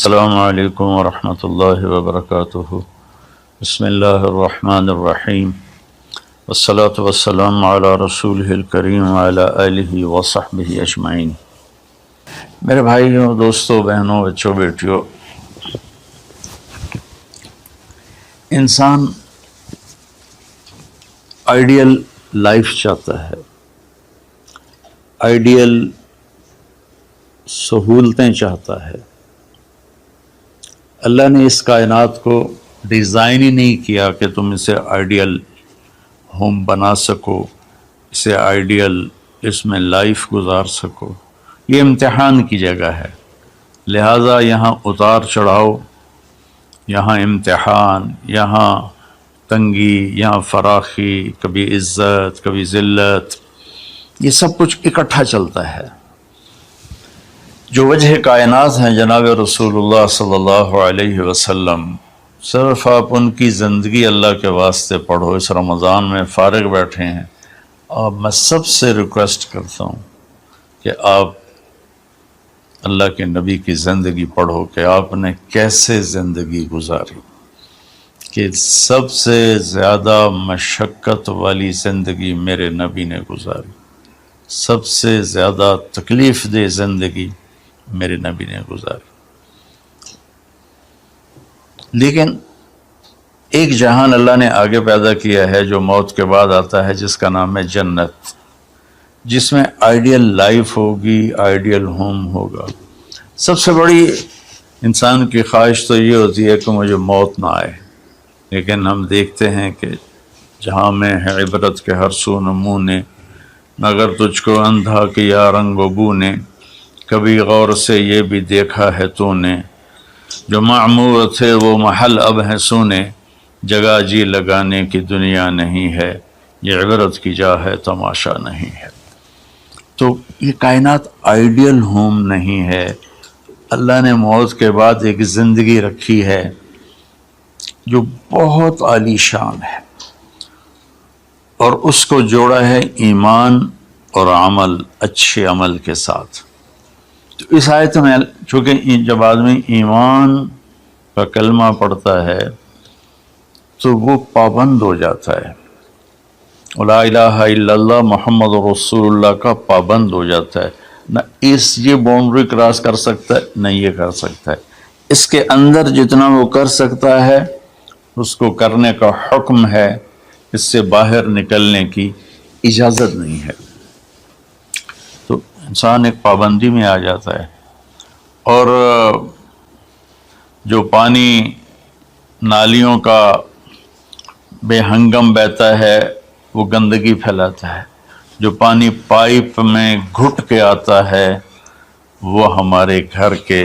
السلام علیکم ورحمۃ اللہ وبرکاتہ۔ بسم اللہ الرحمن الرحیم، والصلاة والسلام علی رسولہ الکریم وعلی آلہ وصحبہ اجمعین۔ میرے بھائیوں، دوستوں، بہنوں، بچوں، بیٹیوں، انسان آئیڈیل لائف چاہتا ہے، آئیڈیل سہولتیں چاہتا ہے۔ اللہ نے اس کائنات کو ڈیزائن ہی نہیں کیا کہ تم اسے آئیڈیل ہوم بنا سکو، اسے آئیڈیل اس میں لائف گزار سکو۔ یہ امتحان کی جگہ ہے، لہٰذا یہاں اتار چڑھاؤ، یہاں امتحان، یہاں تنگی، یہاں فراخی، کبھی عزت، کبھی ذلت، یہ سب کچھ اکٹھا چلتا ہے۔ جو وجہ کائنات ہیں جناب رسول اللہ صلی اللہ علیہ وسلم، صرف آپ ان کی زندگی اللہ کے واسطے پڑھو۔ اس رمضان میں فارغ بیٹھے ہیں، اور میں سب سے ریکویسٹ کرتا ہوں کہ آپ اللہ کے نبی کی زندگی پڑھو کہ آپ نے کیسے زندگی گزاری، کہ سب سے زیادہ مشقت والی زندگی میرے نبی نے گزاری، سب سے زیادہ تکلیف دہ زندگی میرے نبی نے گزاری۔ لیکن ایک جہان اللہ نے آگے پیدا کیا ہے جو موت کے بعد آتا ہے، جس کا نام ہے جنت، جس میں آئیڈیل لائف ہوگی، آئیڈیل ہوم ہوگا۔ سب سے بڑی انسان کی خواہش تو یہ ہوتی ہے کہ مجھے موت نہ آئے، لیکن ہم دیکھتے ہیں کہ جہاں میں ہے عبرت کے ہر سو نمونے، مگر تجھ کو اندھا کیا رنگ و بو نے، کبھی غور سے یہ بھی دیکھا ہے تو نے، جو معمور تھے وہ محل اب ہیں سونے، جگہ جی لگانے کی دنیا نہیں ہے، یہ عبرت کی جا ہے تماشا نہیں ہے۔ تو یہ کائنات آئیڈیل ہوم نہیں ہے۔ اللہ نے موت کے بعد ایک زندگی رکھی ہے جو بہت عالی شان ہے، اور اس کو جوڑا ہے ایمان اور عمل، اچھے عمل کے ساتھ۔ تو اس آیت میں چونکہ جب آدمی ایمان کا کلمہ پڑھتا ہے تو وہ پابند ہو جاتا ہے، لا الہ الا اللہ محمد رسول اللہ کا پابند ہو جاتا ہے، نہ یہ باؤنڈری کراس کر سکتا ہے، نہ یہ کر سکتا ہے۔ اس کے اندر جتنا وہ کر سکتا ہے اس کو کرنے کا حکم ہے، اس سے باہر نکلنے کی اجازت نہیں ہے۔ تو انسان ایک پابندی میں آ جاتا ہے، اور جو پانی نالیوں کا بے ہنگم بہتا ہے وہ گندگی پھیلاتا ہے، جو پانی پائپ میں گھٹ کے آتا ہے وہ ہمارے گھر کے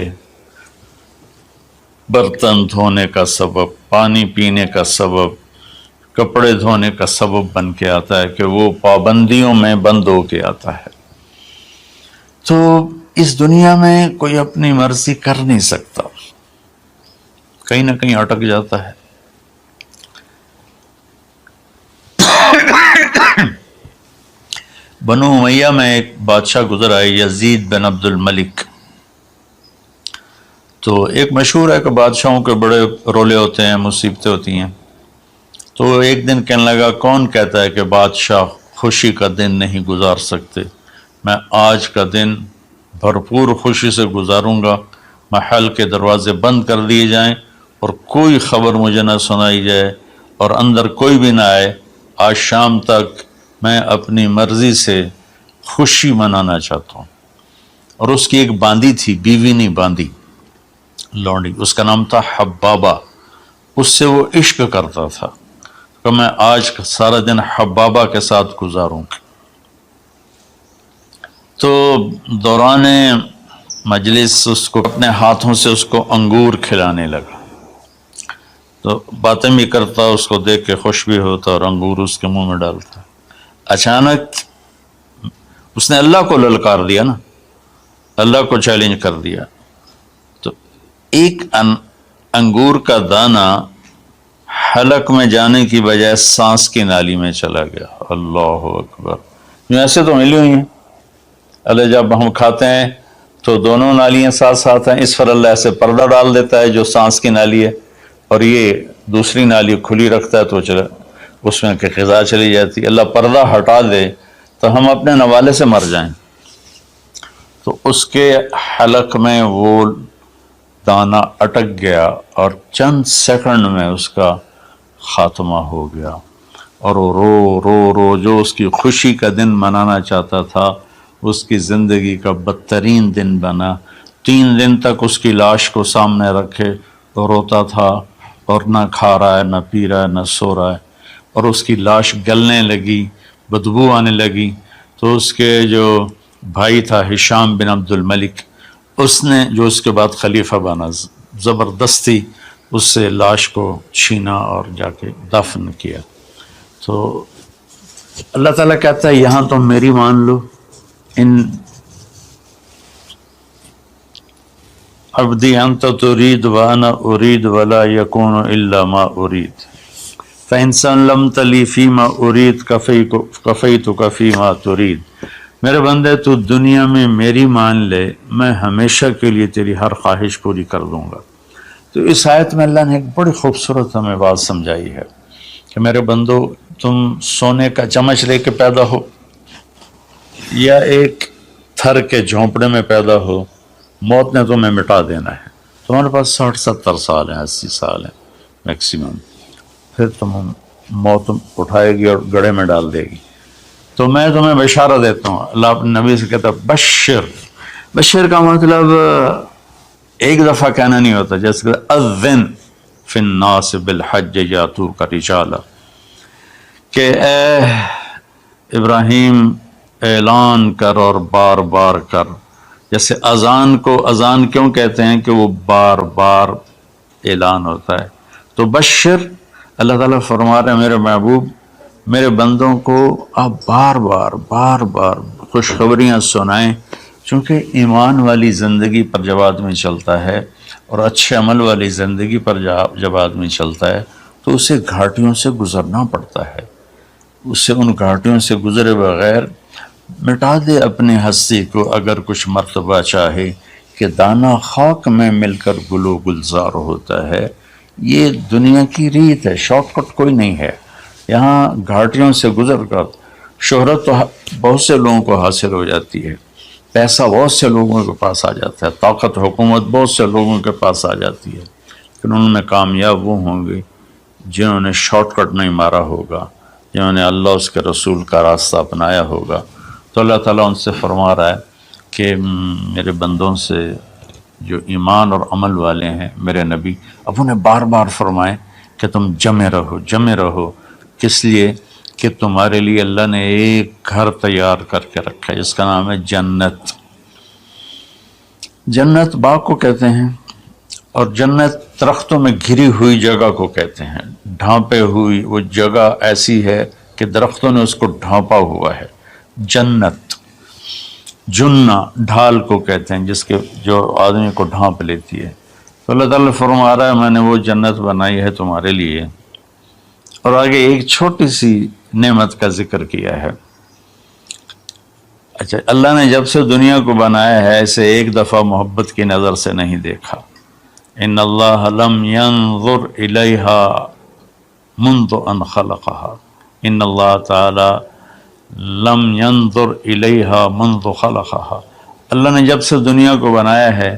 برتن دھونے کا سبب، پانی پینے کا سبب، کپڑے دھونے کا سبب بن کے آتا ہے، کہ وہ پابندیوں میں بند ہو کے آتا ہے۔ تو اس دنیا میں کوئی اپنی مرضی کر نہیں سکتا، کہیں نہ کہیں اٹک جاتا ہے۔ بنو امیہ میں ایک بادشاہ گزر آئے، یزید بن عبد الملک۔ تو ایک مشہور ہے کہ بادشاہوں کے بڑے رولے ہوتے ہیں، مصیبتیں ہوتی ہیں۔ تو ایک دن کہنے لگا، کون کہتا ہے کہ بادشاہ خوشی کا دن نہیں گزار سکتے؟ میں آج کا دن بھرپور خوشی سے گزاروں گا، محل کے دروازے بند کر دیے جائیں اور کوئی خبر مجھے نہ سنائی جائے اور اندر کوئی بھی نہ آئے۔ آج شام تک میں اپنی مرضی سے خوشی منانا چاہتا ہوں۔ اور اس کی ایک باندی تھی، بیوی نہیں باندی، لونڈی، اس کا نام تھا حبابہ۔ اس سے وہ عشق کرتا تھا کہ میں آج سارا دن حبابہ کے ساتھ گزاروں گا۔ تو دوران مجلس اس کو اپنے ہاتھوں سے اس کو انگور کھلانے لگا، تو باتیں بھی کرتا، اس کو دیکھ کے خوش بھی ہوتا اور انگور اس کے منہ میں ڈالتا۔ اچانک اس نے اللہ کو للکار دیا نا، اللہ کو چیلنج کر دیا، تو ایک انگور کا دانہ حلق میں جانے کی بجائے سانس کی نالی میں چلا گیا۔ اللہ اکبر! ایسے تو ملی ہوئی ہیں، اللہ جب ہم کھاتے ہیں تو دونوں نالیاں ساتھ ساتھ ہیں، اس پر اللہ ایسے پردہ ڈال دیتا ہے جو سانس کی نالی ہے، اور یہ دوسری نالی کھلی رکھتا ہے تو چلا اس میں کہ غذا چلی جاتی. اللہ پردہ ہٹا دے تو ہم اپنے نوالے سے مر جائیں. تو اس کے حلق میں وہ دانہ اٹک گیا اور چند سیکنڈ میں اس کا خاتمہ ہو گیا، اور وہ رو رو رو جو اس کی خوشی کا دن منانا چاہتا تھا اس کی زندگی کا بدترین دن بنا. 3 دن تک اس کی لاش کو سامنے رکھے تو روتا تھا، اور نہ کھا رہا ہے، نہ پی رہا ہے، نہ سو رہا ہے، اور اس کی لاش گلنے لگی، بدبو آنے لگی. تو اس کے جو بھائی تھا ہشام بن عبد الملک، اس نے جو اس کے بعد خلیفہ بنا، زبردستی اس سے لاش کو چھینا اور جا کے دفن کیا. تو اللہ تعالیٰ کہتا ہے یہاں تم میری مان لو، ان عبدی انت ترید وانا ارید ولا یکون الا ما ارید فانسان لم تلی فیما ارید کفیتک فیما ترید. میرے بندے تو دنیا میں میری مان لے، میں ہمیشہ کے لیے تیری ہر خواہش پوری کر دوں گا. تو اس آیت میں اللہ نے ایک بڑی خوبصورت ہمیں بات سمجھائی ہے کہ میرے بندو، تم سونے کا چمچ لے کے پیدا ہو یا ایک تھر کے جھونپڑے میں پیدا ہو، موت نے تمہیں مٹا دینا ہے. تمہارے پاس 60-70 سال ہیں، 80 سال ہیں میکسیمم، پھر تم موت اٹھائے گی اور گڑھے میں ڈال دے گی. تو میں تمہیں بشارہ دیتا ہوں. اللہ اپنے نبی سے کہتا ہے بشر. بشر کا مطلب ایک دفعہ کہنا نہیں ہوتا، جیسے کہ اذن فی الناس بالحج یاتوک رجالا، کہ اے ابراہیم اعلان کر اور بار بار کر. جیسے اذان کو اذان کیوں کہتے ہیں کہ وہ بار بار اعلان ہوتا ہے. تو بشر، اللہ تعالیٰ فرما رہے ہیں میرے محبوب، میرے بندوں کو آپ بار بار خوشخبریاں سنائیں، چونکہ ایمان والی زندگی پر جب آدمی چلتا ہے اور اچھے عمل والی زندگی پر جب آدمی چلتا ہے تو اسے گھاٹیوں سے گزرنا پڑتا ہے. اسے ان گھاٹیوں سے گزرے بغیر مٹا دے اپنی ہستی کو اگر کچھ مرتبہ چاہے کہ دانہ خاک میں مل کر گل و گلزار ہوتا ہے. یہ دنیا کی ریت ہے، شارٹ کٹ کوئی نہیں ہے. یہاں گھاٹیوں سے گزر کر شہرت تو بہت سے لوگوں کو حاصل ہو جاتی ہے، پیسہ بہت سے لوگوں کے پاس آ جاتا ہے، طاقت حکومت بہت سے لوگوں کے پاس آ جاتی ہے، لیکن انہوں نے کامیاب وہ ہوں گے جنہوں نے شارٹ کٹ نہیں مارا ہوگا، جنہوں نے اللہ اس کے رسول کا راستہ اپنایا ہوگا. تو اللہ تعالیٰ ان سے فرما رہا ہے کہ میرے بندوں سے جو ایمان اور عمل والے ہیں میرے نبی، اب انہیں بار بار فرمائیں کہ تم جمے رہو. کس لیے؟ کہ تمہارے لیے اللہ نے ایک گھر تیار کر کے رکھا ہے جس کا نام ہے جنت. جنت باغ کو کہتے ہیں، اور جنت درختوں میں گھری ہوئی جگہ کو کہتے ہیں. ڈھانپے ہوئی وہ جگہ ایسی ہے کہ درختوں نے اس کو ڈھانپا ہوا ہے. جنت جنہ ڈھال کو کہتے ہیں جس کے جو آدمی کو ڈھانپ لیتی ہے. تو اللہ تعالیٰ فرما رہا ہے میں نے وہ جنت بنائی ہے تمہارے لیے. اور آگے ایک چھوٹی سی نعمت کا ذکر کیا ہے. اچھا، اللہ نے جب سے دنیا کو بنایا ہے اسے ایک دفعہ محبت کی نظر سے نہیں دیکھا. ان اللہ لم ينظر الیہا منذ ان خلقها. ان اللہ تعالی لم ينظر الیہا منذ خلقها. اللہ نے جب سے دنیا کو بنایا ہے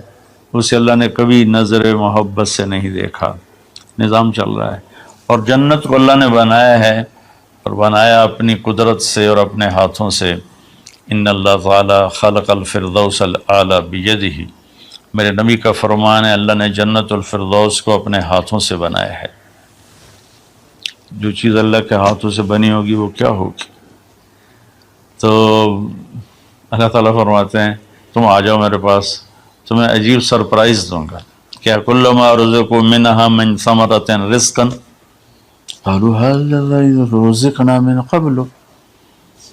اسے اللہ نے کبھی نظر محبت سے نہیں دیکھا. نظام چل رہا ہے. اور جنت کو اللہ نے بنایا ہے، اور بنایا اپنی قدرت سے اور اپنے ہاتھوں سے. ان اللہ تعالی خلق الفردوس الاعلی بیدہ. میرے نبی کا فرمان ہے اللہ نے جنت الفردوس کو اپنے ہاتھوں سے بنایا ہے. جو چیز اللہ کے ہاتھوں سے بنی ہوگی وہ کیا ہوگی؟ تو اللہ تعالیٰ فرماتے ہیں تم آ جاؤ میرے پاس، تمہیں عجیب سرپرائز دوں گا. کیا کلما رزقوا منہا من ثمرۃ رزقا قالوا هذا الذی رزقنا من قبل.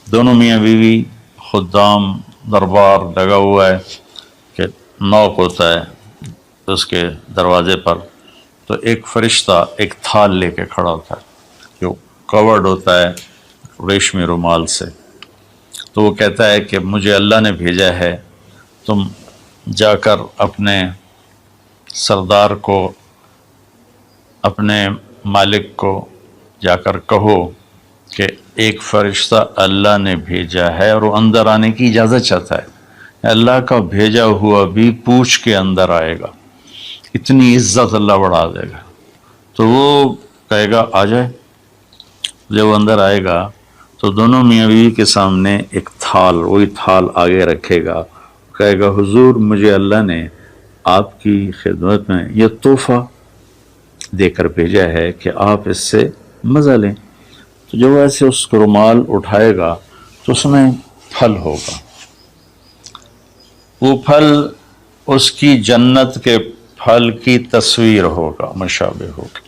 دونوں میاں بیوی، خدام، دربار لگا ہوا ہے کہ نوک ہوتا ہے اس کے دروازے پر، تو ایک فرشتہ ایک تھال لے کے کھڑا ہوتا ہے جو کورڈ ہوتا ہے ریشمی رومال سے. تو وہ کہتا ہے کہ مجھے اللہ نے بھیجا ہے تم جا کر اپنے سردار کو، اپنے مالک کو جا کر کہو کہ ایک فرشتہ اللہ نے بھیجا ہے اور وہ اندر آنے کی اجازت چاہتا ہے، اللہ کا بھیجا ہوا بھی پوچھ کے اندر آئے گا، اتنی عزت اللہ بڑھا دے گا۔ تو وہ کہے گا آ جائے۔ جب وہ اندر آئے گا تو دونوں میاں بیوی کے سامنے ایک تھال، وہی تھال آگے رکھے گا، کہے گا حضور مجھے اللہ نے آپ کی خدمت میں یہ تحفہ دے کر بھیجا ہے کہ آپ اس سے مزہ لیں۔ تو جب ایسے اس کو رومال اٹھائے گا تو اس میں پھل ہوگا، وہ پھل اس کی جنت کے پھل کی تصویر ہوگا، مشابہ ہوگا۔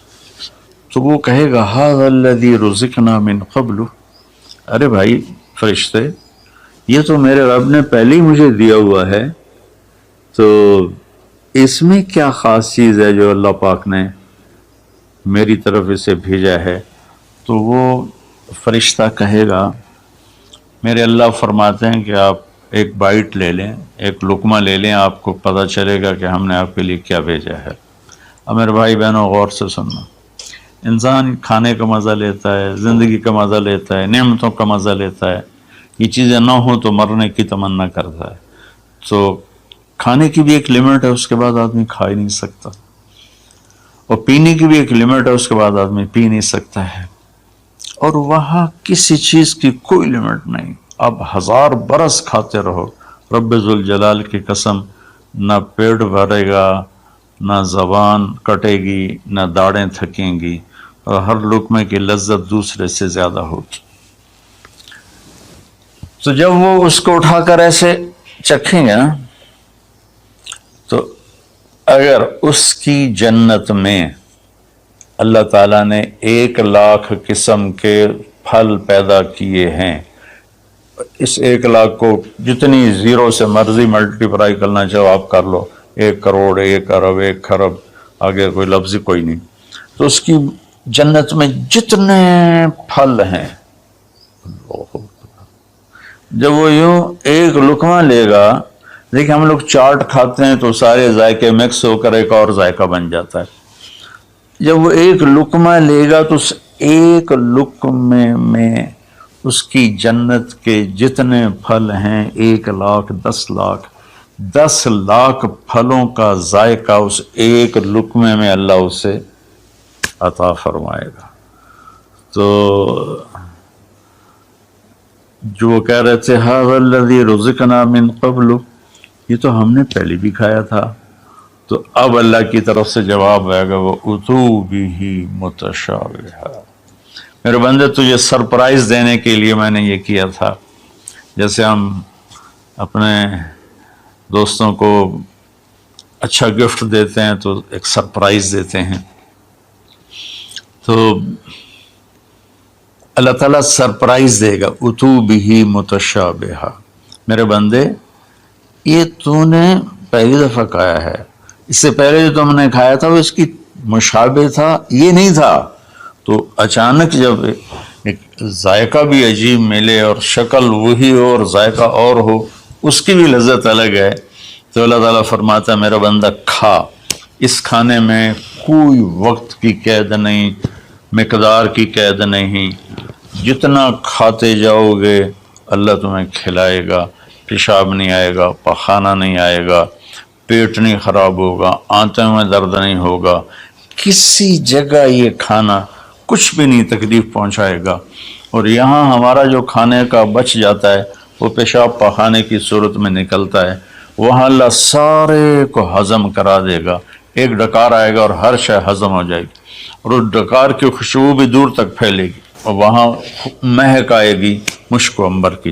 تو وہ کہے گا ھذا الذی رزقنا من قبل، ارے بھائی فرشتے یہ تو میرے رب نے پہلے ہی مجھے دیا ہوا ہے، تو اس میں کیا خاص چیز ہے جو اللہ پاک نے میری طرف اسے بھیجا ہے؟ تو وہ فرشتہ کہے گا میرے اللہ فرماتے ہیں کہ آپ ایک بائٹ لے لیں، ایک لقمہ لے لیں، آپ کو پتہ چلے گا کہ ہم نے آپ کے لیے کیا بھیجا ہے۔ اب میرے بھائی بہنوں غور سے سننا، انسان کھانے کا مزہ لیتا ہے، زندگی کا مزہ لیتا ہے، نعمتوں کا مزہ لیتا ہے، یہ چیزیں نہ ہوں تو مرنے کی تمنا کرتا ہے۔ تو کھانے کی بھی ایک لمٹ ہے، اس کے بعد آدمی کھا ہی نہیں سکتا، اور پینے کی بھی ایک لمٹ ہے، اس کے بعد آدمی پی نہیں سکتا ہے، اور وہاں کسی چیز کی کوئی لمٹ نہیں، اب 1000 برس کھاتے رہو، رب ذوالجلال کی قسم نہ پیٹ بھرے گا، نہ زبان کٹے گی، نہ داڑیں تھکیں گی، اور ہر لقمے کی لذت دوسرے سے زیادہ ہوگی۔ تو جب وہ اس کو اٹھا کر ایسے چکھیں گے نا، تو اگر اس کی جنت میں اللہ تعالیٰ نے 1,00,000 قسم کے پھل پیدا کیے ہیں، اس 1,00,000 کو جتنی زیرو سے مرضی ملٹیپلائی کرنا چاہو آپ کر لو، 1 کروڑ، 1 ارب، 1 خرب، آگے کوئی لفظ کوئی نہیں، تو اس کی جنت میں جتنے پھل ہیں، جب وہ یوں ایک لقمہ لے گا، دیکھیں ہم لوگ چاٹ کھاتے ہیں تو سارے ذائقے مکس ہو کر ایک اور ذائقہ بن جاتا ہے، جب وہ ایک لقمہ لے گا تو اس ایک لقمے میں اس کی جنت کے جتنے پھل ہیں 1,00,000، 10,00,000، 10,00,000 پھلوں کا ذائقہ اس ایک لقمے میں اللہ اسے عطا فرمائے گا۔ تو جو وہ کہہ رہے تھے ھذا الذی رزقنا من قبل، یہ تو ہم نے پہلے بھی کھایا تھا، تو اب اللہ کی طرف سے جواب آئے گا وہ اتوا بہ متشابہا، میرے بندے تجھے سرپرائز دینے کے لیے میں نے یہ کیا تھا، جیسے ہم اپنے دوستوں کو اچھا گفٹ دیتے ہیں تو ایک سرپرائز دیتے ہیں، تو اللہ تعالیٰ سرپرائز دے گا اتوا بہ متشابہا، میرے بندے یہ تو نے پہلی دفعہ کھایا ہے، اس سے پہلے جو تم نے کھایا تھا وہ اس کی مشابہ تھا، یہ نہیں تھا، تو اچانک جب ایک ذائقہ بھی عجیب ملے اور شکل وہی ہو اور ذائقہ اور ہو، اس کی بھی لذت الگ ہے، تو اللہ تعالیٰ فرماتا ہے میرا بندہ کھا، اس کھانے میں کوئی وقت کی قید نہیں، مقدار کی قید نہیں، جتنا کھاتے جاؤ گے اللہ تمہیں کھلائے گا، پیشاب نہیں آئے گا، پخانہ نہیں آئے گا، پیٹ نہیں خراب ہوگا، آنتوں میں درد نہیں ہوگا، کسی جگہ یہ کھانا کچھ بھی نہیں تکلیف پہنچائے گا، اور یہاں ہمارا جو کھانے کا بچ جاتا ہے وہ پیشاب پخانے کی صورت میں نکلتا ہے، وہاں اللہ سارے کو ہضم کرا دے گا، ایک ڈکار آئے گا اور ہر شے ہضم ہو جائے گی، اور اس ڈکار کی خوشبو بھی دور تک پھیلے گی، اور وہاں مہک آئے گی مشک و عنبر کی۔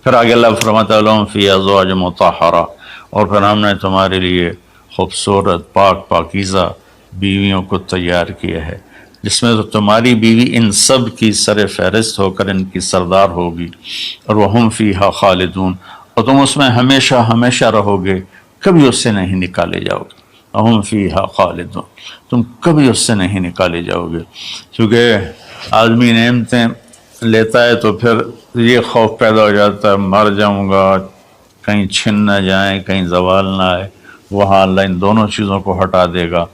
پھر آگے اللہ فرماتا لہم فیہا ازواج مطہرہ، اور پھر ہم نے تمہارے لیے خوبصورت پاک پاکیزہ بیویوں کو تیار کیا ہے، جس میں تو تمہاری بیوی ان سب کی سر فہرست ہو کر ان کی سردار ہوگی، اور وہم فیہا خالدون، اور تم اس میں ہمیشہ ہمیشہ رہو گے، کبھی اس سے نہیں نکالے جاؤ گے، وہم فیہا خالدون، تم کبھی اس سے نہیں نکالے جاؤ گے، کیونکہ آدمی نعمتیں لیتا ہے تو پھر یہ خوف پیدا ہو جاتا ہے مر جاؤں گا، کہیں چھن نہ جائیں، کہیں زوال نہ آئے، وہاں اللہ ان دونوں چیزوں کو ہٹا دے گا۔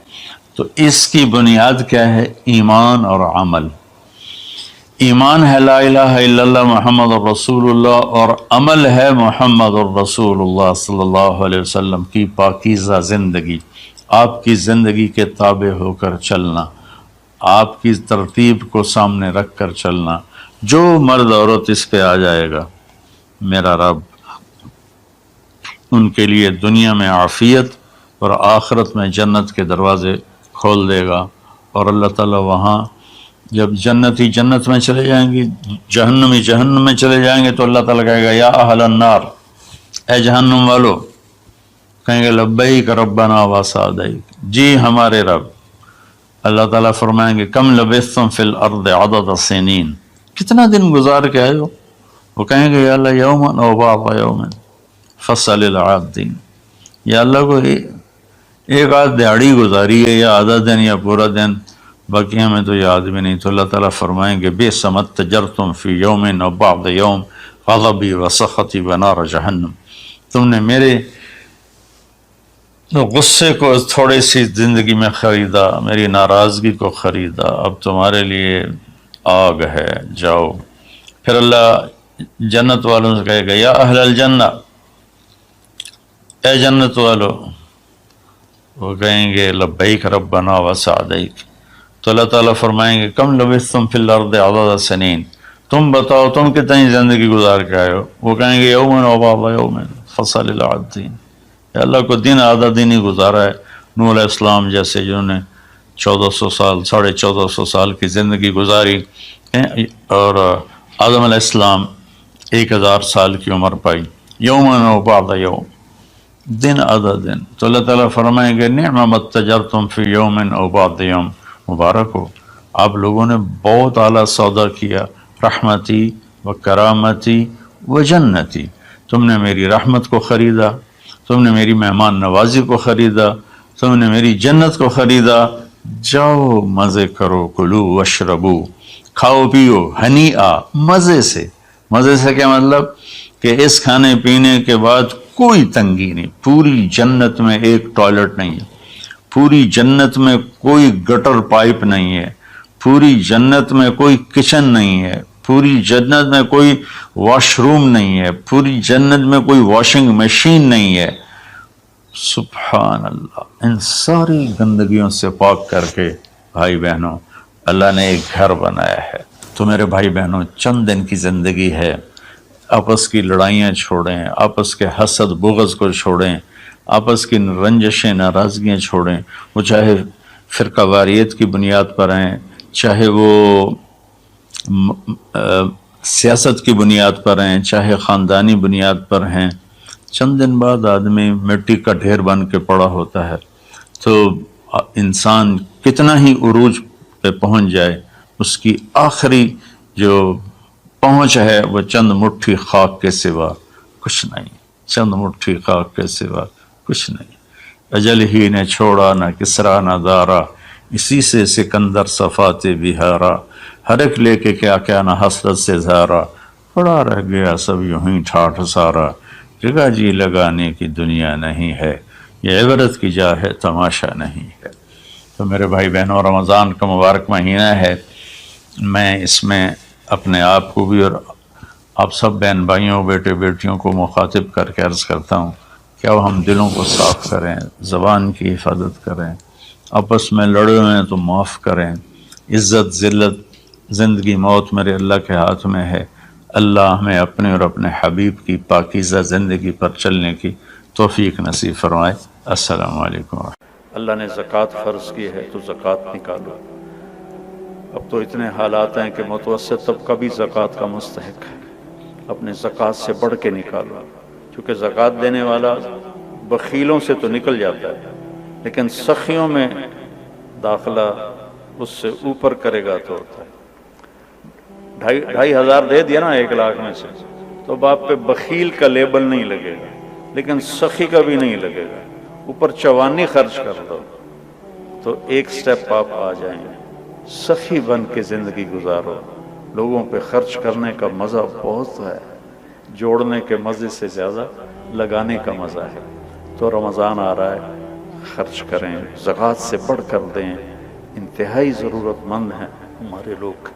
تو اس کی بنیاد کیا ہے؟ ایمان اور عمل۔ ایمان ہے لا الہ الا اللہ محمد الرسول اللہ، اور عمل ہے محمد الرسول اللہ صلی اللہ علیہ وسلم کی پاکیزہ زندگی، آپ کی زندگی کے تابع ہو کر چلنا، آپ کی ترتیب کو سامنے رکھ کر چلنا۔ جو مرد عورت اس پہ آ جائے گا، میرا رب ان کے لیے دنیا میں عافیت اور آخرت میں جنت کے دروازے کھول دے گا۔ اور اللہ تعالیٰ وہاں جب جنتی جنت میں چلے جائیں گے، جہنمی جہنم میں چلے جائیں گے، تو اللہ تعالیٰ کہے گا یا اہل النار، اے جہنم والو، کہیں گے لبیک ربنا وسعدیک، جی ہمارے رب۔ اللہ تعالیٰ فرمائیں گے کم لبثتم فی الارض عدد سنین، کتنا دن گزار کے آئے ہو؟ وہ کہیں گے یا اللہ یومن او بعض یومن فصل العادین، یا اللہ کو ایک آدھ دیہڑی گزاری ہے، یا آدھا دن یا پورا دن، باقی ہمیں تو یاد بھی نہیں۔ تو اللہ تعالیٰ فرمائیں گے بئس ما اتجرتم فی یوم او بعض یوم غضبی وسخطی ونار جہنم، تم نے میرے غصے کو تھوڑی سی زندگی میں خریدا، میری ناراضگی کو خریدا، اب تمہارے لیے آگ ہے، جاؤ۔ پھر اللہ جنت والوں سے کہے گا یا اہل الجنہ، اے جنت والو، وہ کہیں گے لبیک ربنا وسعدیک، تو اللہ تعالیٰ فرمائیں گے کم لبثتم فی الارض عدد سنین، تم بتاؤ تم کتنی زندگی گزار کے آئے ہو؟ وہ کہیں گے یومن و بعض یومن فصل العادین، یا اللہ کو دن آدھا دن ہی گزارا ہے۔ نوح علیہ السلام جیسے جنہوں نے 1400 سال 1450 سال کی زندگی گزاری، اور آدم علیہ السلام 1000 سال کی عمر پائی، یومن و بعض یوم، دن آدھا دن۔ تو اللہ تعالیٰ فرمائیں گے نعم ما اتجرتم فی یوم او بعض یوم، مبارک ہو، آپ لوگوں نے بہت اعلیٰ سودا کیا، رحمتی و کرامتی و جنتی، تم نے میری رحمت کو خریدا، تم نے میری مہمان نوازی کو خریدا، تم نے میری جنت کو خریدا، جاؤ مزے کرو، کلو واشربو، کھاؤ پیو، ہنی آ، مزے سے۔ مزے سے کیا مطلب؟ کہ اس کھانے پینے کے بعد کوئی تنگی نہیں، پوری جنت میں ایک ٹوائلٹ نہیں ہے، پوری جنت میں کوئی گٹر پائپ نہیں ہے، پوری جنت میں کوئی کچن نہیں ہے، پوری جنت میں کوئی واش روم نہیں ہے، پوری جنت میں کوئی واشنگ مشین نہیں ہے۔ سبحان اللہ، ان ساری گندگیوں سے پاک کر کے بھائی بہنوں اللہ نے ایک گھر بنایا ہے۔ تو میرے بھائی بہنوں، چند دن کی زندگی ہے، آپس کی لڑائیاں چھوڑیں، آپس کے حسد بغض کو چھوڑیں، آپس کی رنجشیں ناراضگیاں چھوڑیں، وہ چاہے فرقہ واریت کی بنیاد پر ہیں، چاہے وہ سیاست کی بنیاد پر ہیں، چاہے خاندانی بنیاد پر ہیں۔ چند دن بعد آدمی مٹی کا ڈھیر بن کے پڑا ہوتا ہے، تو انسان کتنا ہی عروج پہ پہنچ جائے، اس کی آخری جو پہنچ ہے وہ چند مٹھی خاک کے سوا کچھ نہیں، چند مٹھی خاک کے سوا کچھ نہیں۔ اجل ہی نے چھوڑا نہ کسرا نہ دارا، اسی سے سکندر صفات بہارا، ہر ایک لے کے کیا کیا نہ حسرت سے زارا، پڑا رہ گیا سب یوں ہی ٹھاٹھ سارا، جگہ جی لگانے کی دنیا نہیں ہے، یہ عبرت کی جا ہے تماشا نہیں ہے۔ تو میرے بھائی بہنوں، رمضان کا مبارک مہینہ ہے، میں اس میں اپنے آپ کو بھی اور آپ سب بہن بھائیوں بیٹے بیٹیوں کو مخاطب کر کے عرض کرتا ہوں کہ اب ہم دلوں کو صاف کریں، زبان کی حفاظت کریں، آپس میں لڑے ہوئے ہیں تو معاف کریں، عزت ذلت زندگی موت میرے اللہ کے ہاتھ میں ہے۔ اللہ ہمیں اپنے اور اپنے حبیب کی پاکیزہ زندگی پر چلنے کی توفیق نصیب فرمائے۔ السلام علیکم۔ اللہ نے زکوٰۃ فرض کی ہے تو زکوٰۃ نکالو۔ اب تو اتنے حالات ہیں کہ متوسط طبقہ بھی زکوٰۃ کا مستحق ہے، اپنے زکوٰۃ سے بڑھ کے نکالو، کیونکہ زکوٰۃ دینے والا بخیلوں سے تو نکل جاتا ہے، لیکن سخیوں میں داخلہ اس سے اوپر کرے گا تو ہوتا ہے۔ 2,500 دے دیا نا 1,00,000 میں سے، تو اب آپ پہ بخیل کا لیبل نہیں لگے گا، لیکن سخی کا بھی نہیں لگے گا۔ اوپر 54 خرچ کر دو تو ایک سٹیپ آپ آ جائیں گے۔ سخی بن کے زندگی گزارو، لوگوں پہ خرچ کرنے کا مزہ بہت ہے، جوڑنے کے مزے سے زیادہ لگانے کا مزہ ہے۔ تو رمضان آ رہا ہے، خرچ کریں، زکوٰۃ سے بڑھ کر دیں، انتہائی ضرورت مند ہیں ہمارے لوگ۔